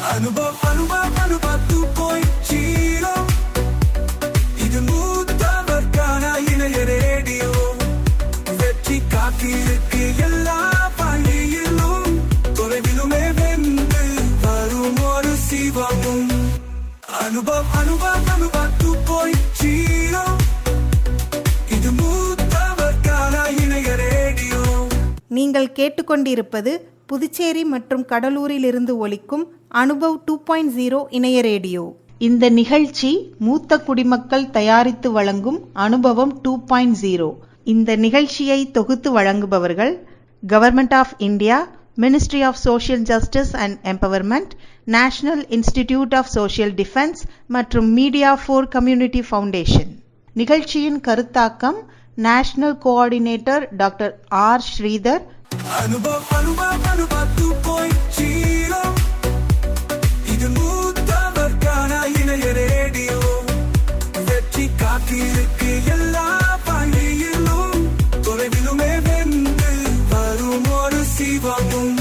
அனுபவ 2.0 இது மூத்தவர்கான இணைய ரேடியோ. வெற்றி காத்திருக்கு எல்லா பள்ளியிலும், தொலைவிலுமே வென்று வரும் ஒரு சிவமும். அனுபவ 2.0 இது மூத்தவர்கான இணைய ரேடியோ. நீங்கள் கேட்டுக்கொண்டிருப்பது புதுச்சேரி மற்றும் கடலூரிலிருந்து ஒலிக்கும் அனுபவ் 2.0 இணைய ரேடியோ. இந்த நிகழ்ச்சி மூத்த குடிமக்கள் தயாரித்து வழங்கும் அனுபவம் 2.0. இந்த நிகழ்ச்சியை தொகுத்து வழங்குபவர்கள் government of India, ministry of social justice and empowerment, national institute of social defence மற்றும் மீடியா ஃபார் கம்யூனிட்டி ஃபவுண்டேஷன். நிகழ்ச்சியின் கருத்தாக்கம் national coordinator doctor R Sridhar. Anubhava 2.0 இது மூத்தவர்கான இணைய ரேடியோ. வெற்றி காத்திருக்கு எல்லா பள்ளியிலும், தொலைவிலுமே வென்று வரும் ஒரு சிவமும்.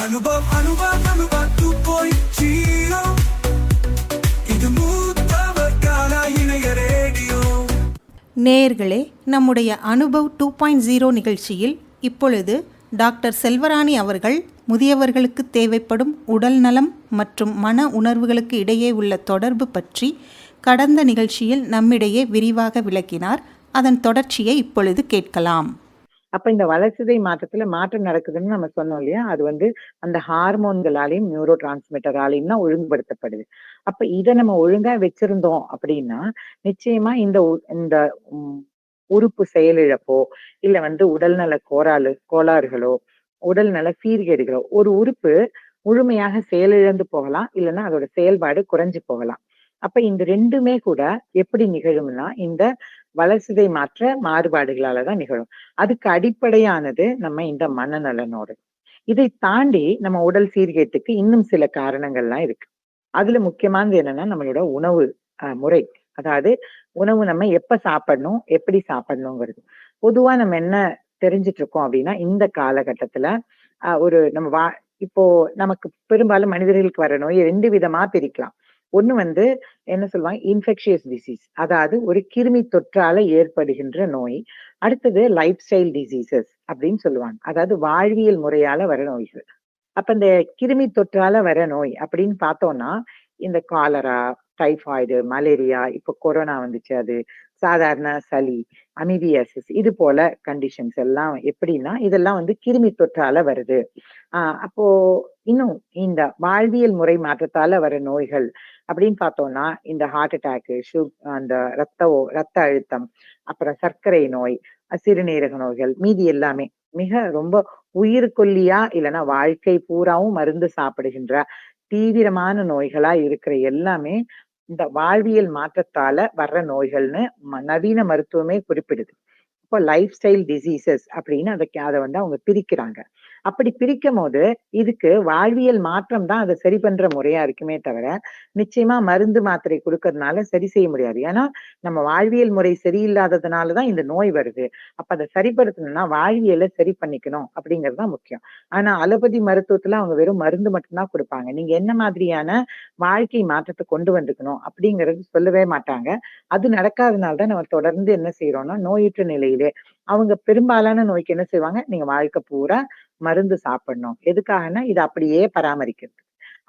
அனுபவ 2.0 இது மூத்தவர்கான இணைய ரேடியோ. நேயர்களே, நம்முடைய அனுபவ் 2.0 நிகழ்ச்சியில் இப்பொழுது டாக்டர் செல்வராணி அவர்கள் முதியவர்களுக்கு தேவைப்படும் உடல் நலம் மற்றும் மன உணர்வுகளுக்கு இடையே உள்ள தொடர்பு பற்றி கடந்த நிகழ்ச்சியில் நம்மிடையே விரிவாக விளக்கினார். அதன் தொடர்ச்சியை இப்பொழுது கேட்கலாம். அப்ப இந்த வளர்சிதை மாற்றத்துல மாற்றம் நடக்குதுன்னு நம்ம சொன்னோம் இல்லையா, அது அந்த ஹார்மோன்களாலையும் நியூரோ டிரான்ஸ்மிட்டராலையும் தான் ஒழுங்குபடுத்தப்படுது. அப்ப இதை நம்ம ஒழுங்கா வச்சிருந்தோம் அப்படின்னா நிச்சயமா இந்த உறுப்பு செயலிழப்போ இல்ல உடல்நல கோளாறுகளோ உடல்நல சீர்கேடுகளோ ஒரு உறுப்பு முழுமையாக செயலிழந்து போகலாம், இல்லைன்னா அதோட செயல்பாடு குறைஞ்சு போகலாம். அப்ப இந்த ரெண்டுமே கூட எப்படி நிகழும்னா இந்த வளர்சிதை மாற்ற மாறுபாடுகளாலதான் நிகழும். அதுக்கு அடிப்படையானது நம்ம இந்த மனநலனோடு. இதை தாண்டி நம்ம உடல் சீர்கேட்டுக்கு இன்னும் சில காரணங்கள்லாம் இருக்கு. அதுல முக்கியமானது என்னன்னா நம்மளோட உணவு முறை. அதாவது உணவு நம்ம எப்ப சாப்பிடணும், எப்படி சாப்பிடணுங்கிறது. பொதுவா நம்ம என்ன தெரிஞ்சிட்டு இருக்கோம் அப்படின்னா இந்த காலகட்டத்துல நம்ம இப்போ நமக்கு பெரும்பாலும் மனிதர்களுக்கு வர நோய் 2 விதமா பிரிக்கலாம். ஒண்ணு என்ன சொல்லுவாங்க, இன்ஃபெக்ஷியஸ் டிசீஸ், அதாவது ஒரு கிருமி தொற்றால ஏற்படுகின்ற நோய். அடுத்தது லைஃப் ஸ்டைல் டிசீசஸ் அப்படின்னு சொல்லுவாங்க, அதாவது வாழ்வியல் முறையால வர நோய்கள். அப்ப இந்த கிருமி தொற்றால வர நோய் அப்படின்னு பார்த்தோம்னா இந்த காலரா, டைபாய்டு, மலேரியா, இப்ப கொரோனா வந்துச்சு, அது சாதாரண சளி, அமீபியாசிஸ், இது போல கண்டிஷன்ஸ் எல்லாம் எப்படின்னா இதெல்லாம் கிருமி தொற்றால வருது. அப்போ இன்னும் இந்த வாழ்வியல் முறை மாற்றத்தால வர நோய்கள் அப்படின்னு பார்த்தோம்னா இந்த ஹார்ட் அட்டாக்கு, அந்த ரத்த அழுத்தம், அப்புறம் சர்க்கரை நோய், சிறுநீரக நோய்கள், மீதி எல்லாமே மிக ரொம்ப உயிர்கொல்லியா இல்லைன்னா வாழ்க்கை பூராவும் மருந்து சாப்பிடுகின்ற தீவிரமான நோய்களா இருக்கிற எல்லாமே இந்த வாழ்வியல் மாற்றத்தால வர்ற நோய்கள்னு நவீன மருத்துவமே குறிப்பிடுது. இப்போ லைஃப் ஸ்டைல் டிசீசஸ் அப்படின்னு அதை அவங்க பிரிக்கிறாங்க. அப்படி பிரிக்கும் போது இதுக்கு வாழ்வியல் மாற்றம் தான் அதை சரி பண்ற முறையா இருக்குமே தவிர நிச்சயமா மருந்து மாத்திரை கொடுக்கறதுனால சரி செய்ய முடியாது. ஏன்னா நம்ம வாழ்வியல் முறை சரியில்லாததுனாலதான் இந்த நோய் வருது. அப்ப அதை சரிப்படுத்தணும்னா வாழ்வியலை சரி பண்ணிக்கணும் அப்படிங்கறதுதான் முக்கியம். ஆனா அலோபதி மருத்துவத்துல அவங்க வெறும் மருந்து மட்டும்தான் கொடுப்பாங்க. நீங்க என்ன மாதிரியான வாழ்க்கை மாற்றத்தை கொண்டு வந்துக்கணும் அப்படிங்கறது சொல்லவே மாட்டாங்க. அது நடக்காதனால்தான் நம்ம தொடர்ந்து என்ன செய்யறோம்னா நோயுற்ற நிலையிலே அவங்க பெரும்பாலான நோய்க்கு என்ன செய்வாங்க, நீங்க வாழ்க்கை பூரா மருந்து சாப்பிடணும். எதுக்காகனா இது அப்படியே பராமரிக்கிறது.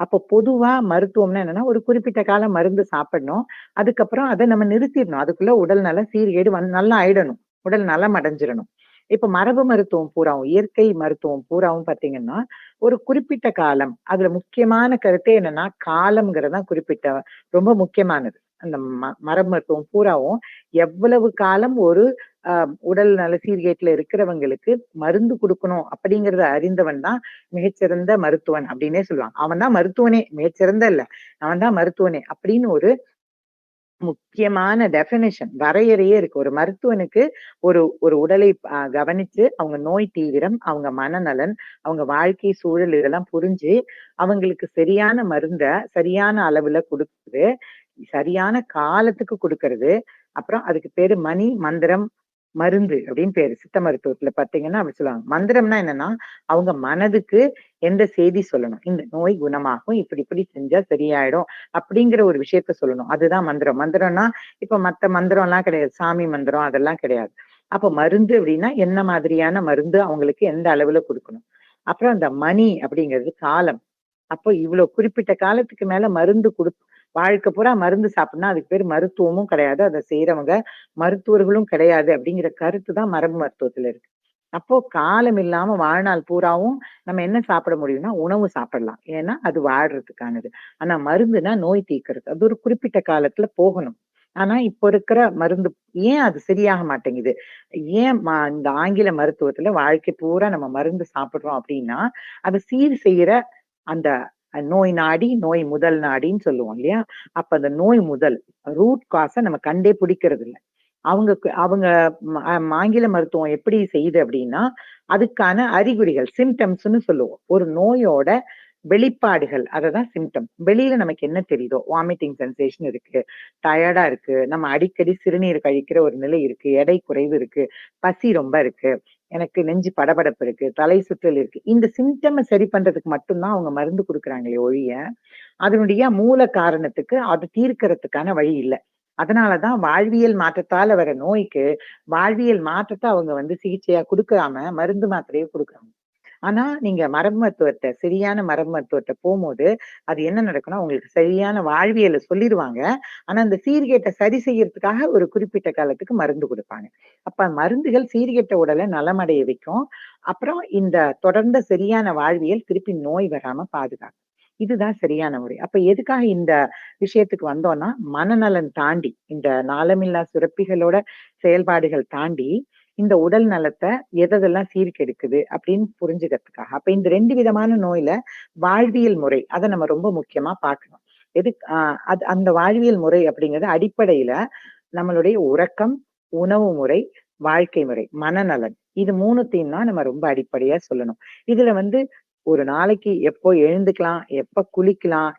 அப்போ பொதுவா மருத்துவம்னா என்னன்னா ஒரு குறிப்பிட்ட காலம் மருந்து சாப்பிடணும், அதுக்கப்புறம் அதை நம்ம நிறுத்திடணும். அதுக்குள்ள உடல் நல சீர்கேடு நல்லா ஆயிடணும், உடல் நலம் அடைஞ்சிடணும். இப்ப மரபு மருத்துவம் பூராவும், இயற்கை மருத்துவம் பூராவும் பாத்தீங்கன்னா ஒரு குறிப்பிட்ட காலம், அதுல முக்கியமான கருத்தே என்னன்னா காலம்ங்கிறதான் குறிப்பிட்ட ரொம்ப முக்கியமானது. அந்த மரபு மருத்துவம் பூராவும் எவ்வளவு காலம் ஒரு உடல் நல சீர்கேட்டுல இருக்கிறவங்களுக்கு மருந்து கொடுக்கணும் அப்படிங்கறத அறிந்தவன் தான் மிகச்சிறந்த மருத்துவன் அப்படின்னே சொல்லுவாங்க. அவன் தான் மருத்துவனே, மிகச்சிறந்த இல்ல, அவன் தான் மருத்துவனே அப்படின்னு ஒரு முக்கியமான டெபினிஷன், வரையறையே இருக்கு. ஒரு மருத்துவனுக்கு ஒரு உடலை கவனிச்சு அவங்க நோய் தீவிரம், அவங்க மனநலன், அவங்க வாழ்க்கை சூழல் இதெல்லாம் புரிஞ்சு அவங்களுக்கு சரியான மருந்த சரியான அளவுல கொடுக்குறது, சரியான காலத்துக்கு கொடுக்கறது. அப்புறம் அதுக்கு பேரு மணி மந்திரம் மருந்து அப்படின்னு பேரு. சித்த மருத்துவத்துல பாத்தீங்கன்னா அப்படி சொல்லுவாங்க. மந்திரம்னா என்னன்னா, அவங்க மனதுக்கு எந்த செய்தி சொல்லணும். இந்த நோய் குணமாகும். இப்படி இப்படி செஞ்சா சரியாயிடும். அப்படிங்கிற ஒரு விஷயத்த சொல்லணும். அதுதான் மந்திரம். மந்திரம்னா இப்ப மத்த மந்திரம்லாம் கிடையாது. சாமி மந்திரம் அதெல்லாம் கிடையாது. அப்ப மருந்து அப்படின்னா என்ன மாதிரியான மருந்து அவங்களுக்கு எந்த அளவுல குடுக்கணும். அப்புறம் அந்த மணி அப்படிங்கிறது காலம். அப்போ இவ்வளவு குறிப்பிட்ட காலத்துக்கு மேல மருந்து வாழ்க்கை பூரா மருந்து சாப்பிடணும்னா அதுக்கு பேர் மருத்துவமும் கிடையாது. அதை செய்யறவங்க மருத்துவர்களும் கிடையாது அப்படிங்கிற கருத்து தான் மரபு மருத்துவத்துல இருக்கு. அப்போ காலம் இல்லாம வாழ்நாள் பூராவும் நம்ம என்ன சாப்பிட முடியும்னா உணவு சாப்பிடலாம். ஏன்னா அது வாழ்றதுக்கானது. ஆனா மருந்துனா நோய் தீர்க்கறது. அது ஒரு குறிப்பிட்ட காலத்துல போகணும். ஆனா இப்ப இருக்கிற மருந்து ஏன் அது சரியாக மாட்டேங்குது? ஏன் இந்த ஆங்கில மருத்துவத்துல வாழ்க்கை பூரா நம்ம மருந்து சாப்பிடுறோம் அப்படின்னா, அதை சீர் செய்யற அந்த நோய் நாடி, நோய் முதல் நாடின்னு சொல்லுவோம் இல்லையா? அப்ப அந்த நோய் முதல் ரூட் காஸ நம்ம கண்டே பிடிக்கிறது இல்ல. அவங்க ஆங்கில மருத்துவம் எப்படி செய்யுது அப்படின்னா, அதுக்கான அறிகுறிகள் சிம்டம்ஸ்ன்னு சொல்லுவோம். ஒரு நோயோட வெளிப்பாடுகள் அததான் சிம்டம். வெளியில நமக்கு என்ன தெரியுதோ, வாமிட்டிங் சென்சேஷன் இருக்கு, டயர்டா இருக்கு, நம்ம அடிக்கடி சிறுநீர் கழிக்கிற ஒரு நிலை இருக்கு, எடை குறைவு இருக்கு, பசி ரொம்ப இருக்கு, எனக்கு நெஞ்சு படபடப்பு இருக்கு, தலை சுற்றல் இருக்கு. இந்த சிம்டம சரி பண்றதுக்கு மட்டும் தான் அவங்க மருந்து குடுக்குறாங்களே ஒழிய, அதனுடைய மூல காரணத்துக்கு அது தீர்க்கறதுக்கான வழி இல்ல. அதனாலதான் வாழ்வியல் மாற்றத்தால வர நோய்க்கு வாழ்வியல் மாற்றத்த அவங்க சிகிச்சையா குடுக்காம மருந்து மாத்திரையே குடுக்குறாங்க. ஆனா நீங்க சரியான மரபு மருத்துவத்த போம்போது, அது என்ன நடக்கும்னா, உங்களுக்கு சரியான வாழ்வியல சொல்லிருவாங்க. ஆனா அந்த சீர்கேட்ட சரி செய்யறதுக்காக ஒரு குறிப்பிட்ட காலத்துக்கு மருந்து குடுப்பாங்க. அப்ப மருந்துகள் சீர்கெட்ட உடல நலமடைய வைக்கும். அப்புறம் இந்த தொடர்ந்த சரியான வாழ்வியல் திருப்பி நோய் வராம பாதுகாக்கும். இதுதான் சரியான முறை. அப்ப எதுக்காக இந்த விஷயத்துக்கு வந்தோம்னா, மனநலன் தாண்டி, இந்த நாளமில்லா சுரப்பிகளோட செயல்பாடுகள் தாண்டி, இந்த உடல் நலத்த எதெல்லாம் சீர்கெடுக்குது அப்படின்னு புரிஞ்சுக்கிறதுக்காக. அப்ப இந்த 2 விதமான நோயில வாழ்வியல் முறை அத நம்ம ரொம்ப முக்கியமா பார்க்கணும். அது அந்த வாழ்வியல் முறை அப்படிங்கிறது அடிப்படையில நம்மளுடைய உறக்கம், உணவு முறை, வாழ்க்கை முறை, மனநலன் இது 3த்தையும் தான் நம்ம ரொம்ப அடிப்படையா சொல்லணும். இதுல ஒரு நாளைக்கு எப்போ எழுந்துக்கலாம், எப்ப குளிக்கலாம்,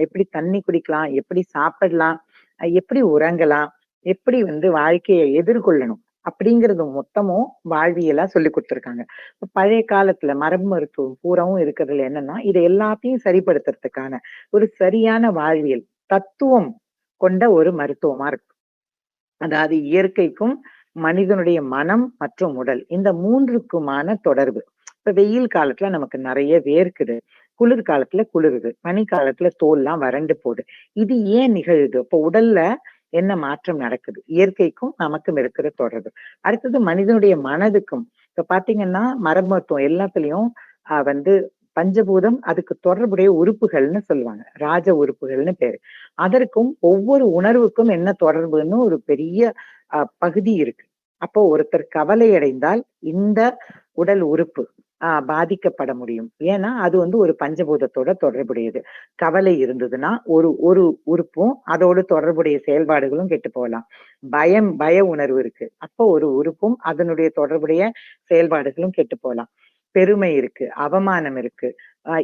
எப்படி தண்ணி குடிக்கலாம், எப்படி சாப்பிடலாம், எப்படி உறங்கலாம், எப்படி வாழ்க்கைய எதிர்கொள்ளணும் அப்படிங்கிறது மொத்தமும் வாழ்வியலா சொல்லிக் குடுத்திருக்காங்க. இப்ப பழைய காலத்துல மரபு மருத்துவம் பூராவும் இருக்கிறதுல என்னன்னா, இதை எல்லாத்தையும் சரிப்படுத்துறதுக்கான ஒரு சரியான வாழ்வியல் தத்துவம் கொண்ட ஒரு மருத்துவமா இருக்கு. அதாவது இயற்கைக்கும் மனிதனுடைய மனம் மற்றும் உடல் இந்த 3க்குமான தொடர்பு. இப்ப வெயில் காலத்துல நமக்கு நிறைய வேர்க்குது, குளிர் காலத்துல குளிருது, பனி காலத்துல தோல்லாம் வறண்டு போகுது. இது ஏன் நிகழுது? இப்ப உடல்ல என்ன மாற்றம் நடக்குது? இயற்கைக்கும் நமக்கும் இருக்கிற தொடர்பு. அடுத்தது மனிதனுடைய மனதுக்கும். இப்ப பாத்தீங்கன்னா மரபு மருத்துவம் எல்லாத்துலயும் பஞ்சபூதம் அதுக்கு தொடர்புடைய உறுப்புகள்னு சொல்லுவாங்க. ராஜ உறுப்புகள்னு பேரு. அதற்கும் ஒவ்வொரு உணர்வுக்கும் என்ன தொடர்புன்னு ஒரு பெரிய பகுதி இருக்கு. அப்போ ஒருத்தர் கவலை அடைந்தால் இந்த உடல் உறுப்பு பாதிக்கப்பட முடியும். ஏன்னா அது ஒரு பஞ்சபூதத்தோட தொடர்புடையது. கவலை இருந்ததுன்னா ஒரு ஒரு உறுப்பும் அதோடு தொடர்புடைய செயல்பாடுகளும் கெட்டு போகலாம். பய உணர்வு இருக்கு. அப்போ ஒரு உறுப்பும் அதனுடைய தொடர்புடைய செயல்பாடுகளும் கெட்டு போகலாம். பெருமை இருக்கு, அவமானம் இருக்கு,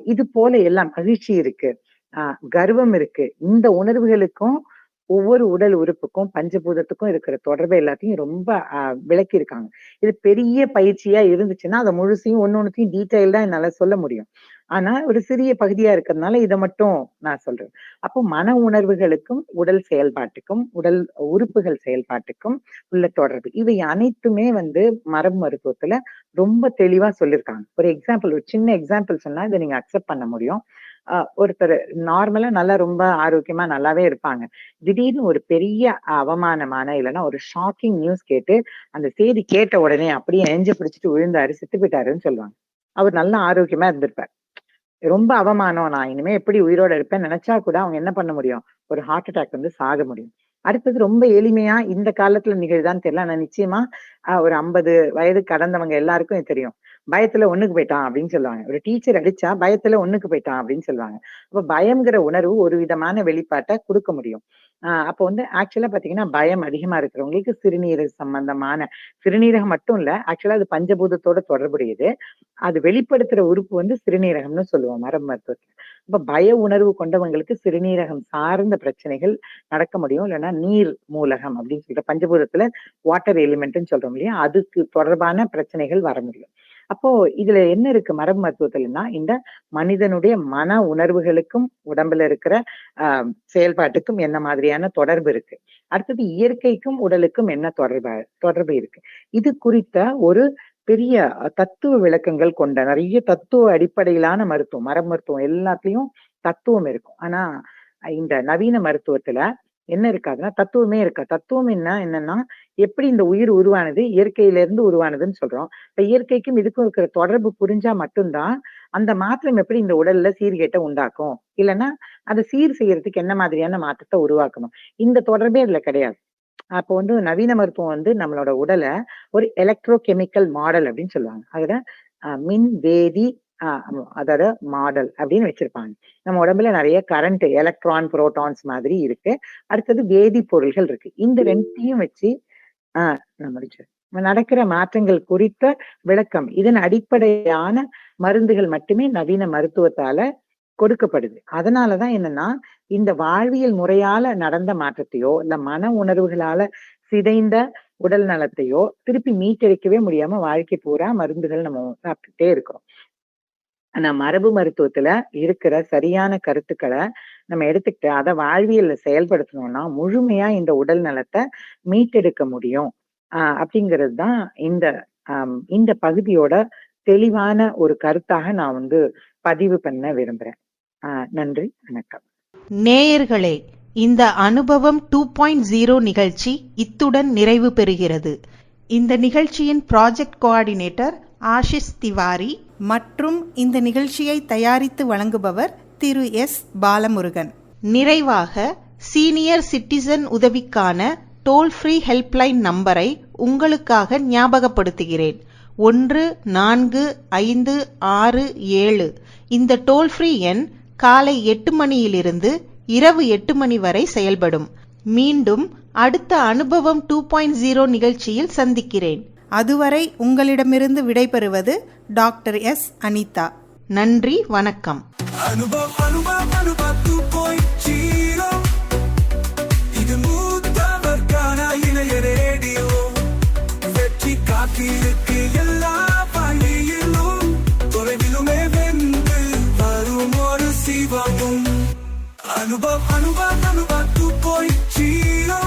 இது போல எல்லாம் மகிழ்ச்சி இருக்கு, கர்வம் இருக்கு. இந்த உணர்வுகளுக்கும் ஒவ்வொரு உடல் உறுப்புக்கும் பஞ்சபூதத்துக்கும் இருக்கிற தொடர்பு எல்லாத்தையும் ரொம்ப விளக்கி இருக்காங்க. இது பெரிய பயிற்சியா இருந்துச்சுன்னா அதை முழுசையும் ஒன்னொன்னுத்தையும் டீட்டெயில்டா என்னால சொல்ல முடியும். ஆனா ஒரு சிறிய பகுதியா இருக்கிறதுனால இதை மட்டும் நான் சொல்றேன். அப்போ மன உணர்வுகளுக்கும் உடல் செயல்பாட்டுக்கும் உடல் உறுப்புகள் செயல்பாட்டுக்கும் உள்ள தொடர்பு இவை அனைத்துமே மரபு மருத்துவத்துல ரொம்ப தெளிவா சொல்லியிருக்காங்க. ஒரு சின்ன எக்ஸாம்பிள் சொன்னா இதை நீங்க அக்செப்ட் பண்ண முடியும். ஒருத்தர் நார்மலா நல்லா ரொம்ப ஆரோக்கியமா நல்லாவே இருப்பாங்க. திடீர்னு ஒரு பெரிய அவமானமான இல்லைன்னா ஒரு ஷாக்கிங் நியூஸ் கேட்டு அந்த செய்தி கேட்ட உடனே அப்படியே நெஞ்சு பிடிச்சிட்டு விழுந்தாரு, செத்து போயிட்டாருன்னு சொல்லுவாங்க. அவர் நல்லா ஆரோக்கியமா இருந்திருப்பார். ரொம்ப அவமானம், நான் இனிமே எப்படி உயிரோட இருப்பேன்னு நினைச்சா கூட அவங்க என்ன பண்ண முடியும்? ஒரு ஹார்ட் அட்டாக் சாக முடியும். அடுத்தது ரொம்ப எளிமையா இந்த காலத்துல நிகழ்தான்னு தெரியல. ஆனா நிச்சயமா ஒரு 50 வயது கடந்தவங்க எல்லாருக்கும் இது தெரியும். பயத்துல ஒண்ணுக்கு போயிட்டான் அப்படின்னு சொல்லுவாங்க. ஒரு டீச்சர் அடிச்சா பயத்துல ஒண்ணுக்கு போயிட்டான் அப்படின்னு சொல்லுவாங்க. அப்ப பயம்ங்கிற உணர்வு ஒரு விதமான வெளிப்பாட்டை கொடுக்க முடியும். அப்போ வந்து ஆக்சுவலா பாத்தீங்கன்னா பயம் அதிகமா இருக்கிறவங்களுக்கு சிறுநீரக சம்பந்தமான சிறுநீரகம் மட்டும் இல்ல, ஆக்சுவலா அது பஞ்சபூதத்தோட தொடர்புடையது. அது வெளிப்படுத்துற உறுப்பு வந்து சிறுநீரகம்னு சொல்லுவோம் மரபு மருத்துவத்துல. அப்ப பய உணர்வு கொண்டவங்களுக்கு சிறுநீரகம் சார்ந்த பிரச்சனைகள் நடக்க முடியும். இல்லைன்னா நீர் மூலகம் அப்படின்னு சொல்லிட்டு பஞ்சபூதத்துல வாட்டர் எலிமெண்ட்னு சொல்றோம் இல்லையா, அதுக்கு தொடர்பான பிரச்சனைகள் வர முடியும். அப்போ இதுல என்ன இருக்கு மரபு மருத்துவத்துலன்னா, இந்த மனிதனுடைய மன உணர்வுகளுக்கும் உடம்புல இருக்கிற செயல்பாட்டுக்கும் என்ன மாதிரியான தொடர்பு இருக்கு, அடுத்தது இயற்கைக்கும் உடலுக்கும் என்ன தொடர்பு இருக்கு, இது குறித்த ஒரு பெரிய தத்துவ விளக்கங்கள் கொண்ட நிறைய தத்துவ அடிப்படையிலான மருத்துவம், மரபு மருத்துவம் எல்லாத்துலயும் தத்துவம் இருக்கும். ஆனா இந்த நவீன மருத்துவத்துல என்ன இருக்காதுன்னா தத்துவமே இருக்கா. தத்துவம் என்னன்னா எப்படி இந்த உயிர் உருவானது, இயற்கையில இருந்து உருவானதுன்னு சொல்றோம். இப்ப இயற்கைக்கும் இதுக்கும் இருக்கிற தொடர்பு புரிஞ்சா மட்டும்தான் அந்த மாற்றம் எப்படி இந்த உடல்ல சீர்கேட்டை உண்டாக்கும், இல்லைன்னா அதை சீர் செய்யறதுக்கு என்ன மாதிரியான மாற்றத்தை உருவாக்கணும், இந்த தொடர்பே அதுல கிடையாது. அப்போ வந்து நவீன மருத்துவம் வந்து நம்மளோட உடலை ஒரு எலக்ட்ரோ கெமிக்கல் மாடல் அப்படின்னு சொல்லுவாங்க. அதுல மின் வேதி அதோட மாடல் அப்படின்னு வச்சிருப்பாங்க. நம்ம உடம்புல நிறைய கரண்ட், எலக்ட்ரான், புரோட்டான்ஸ் மாதிரி இருக்கு. அடுத்தது வேதிப்பொருள்கள் இருக்கு. இந்த ரெண்டையும் வச்சு நடக்கிற மாற்றங்கள் குறித்த விளக்கம், இதன் அடிப்படையான மருந்துகள் மட்டுமே நவீன மருத்துவத்தால கொடுக்கப்படுது. அதனாலதான் என்னன்னா இந்த வாழ்வியல் முறையால நடந்த மாற்றத்தையோ இல்ல மன உணர்வுகளால சிதைந்த உடல் நலத்தையோ திருப்பி மீட்டெடுக்கவே முடியாம வாழ்க்கை பூரா மருந்துகள் நம்ம சாப்பிட்டுட்டே இருக்கிறோம். ஆனா மரபு மருத்துவத்துல இருக்கிற சரியான கருத்துக்களை நம்ம எடுத்துக்கிட்டு அதை வாழ்வியல்ல செயல்படுத்தணும்னா முழுமையா இந்த உடல் நலத்தை மீட்டெடுக்க முடியும். அப்படிங்கிறது தான் இந்த பகுதியோட தெளிவான ஒரு கருத்தாக நான் வந்து பதிவு பண்ண விரும்புறேன். நன்றி, வணக்கம். நேயர்களே, இந்த அனுபவம் 2.0 நிகழ்ச்சி இத்துடன் நிறைவு பெறுகிறது. இந்த நிகழ்ச்சியின் ப்ராஜெக்ட் கோஆர்டினேட்டர் ஆஷிஷ் திவாரி மற்றும் இந்த நிகழ்ச்சியை தயாரித்து வழங்குபவர் திரு எஸ் பாலமுருகன். நிறைவாக சீனியர் சிட்டிசன் உதவிக்கான டோல் ஃப்ரீ ஹெல்ப்லைன் நம்பரை உங்களுக்காக ஞாபகப்படுத்துகிறேன். 145667. இந்த டோல் ஃப்ரீ எண் காலை 8 மணியிலிருந்து இரவு 8 மணி வரை செயல்படும். மீண்டும் அடுத்த அனுபவம் 2.0 நிகழ்ச்சியில் சந்திக்கிறேன். அதுவரை உங்களிடமிருந்து விடைபெறுவது டாக்டர் எஸ் அனிதா. நன்றி, வணக்கம். அனுபவம் 2.0. இது மூத்தவர்கான இணைய ரேடியோ. வெற்றி காத்திருக்கு எல்லா வழியிலும், தொலைவிலுமே வென்று வரும் ஒரு சிவமும். அனுபவம் 2.0.